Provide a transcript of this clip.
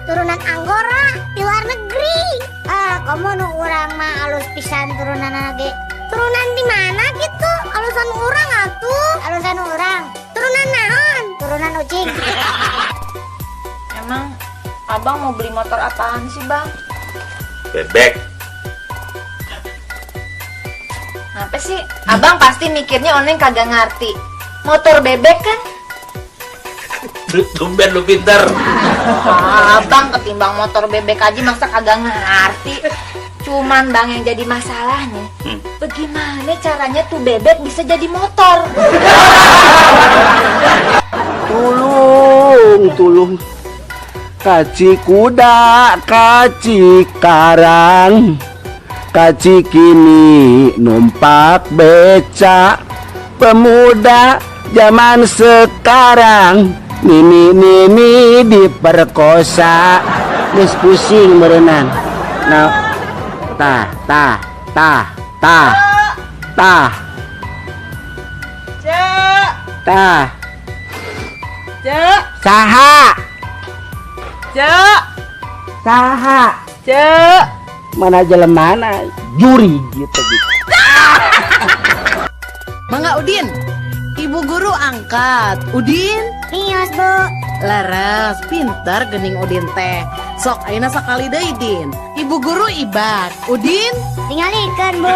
turunan Anggora di luar negeri. Kamu nu urang mah alus pisan turunan lagi. Turunan di mana gitu? Alusan urang atuh. Alusan urang. Turunan naon? Turunan ucing. Emang abang mau beli motor apaan sih bang? Bebek. Apa sih? Abang pasti mikirnya oneng kagak ngerti. Motor bebek kan? Tumben lu pinter. Abang ketimbang motor bebek aja masa kagak ngerti. Cuman bang yang jadi masalahnya, bagaimana caranya tuh bebek bisa jadi motor? Tulung kaci kuda, kaci karang, kaci kini numpak beca. Pemuda zaman sekarang nini diperkosa, geus pusing berenang. Nah, tah Cek, saha cek. mana jelemana juri gitu. Mangga Udin, ibu guru angkat. Udin, Nios, Bu. laras, pintar gening Udin teh. Sok ayeuna sakali deui Din. Ibu guru ibat. Udin, Tingalikeun, Bu.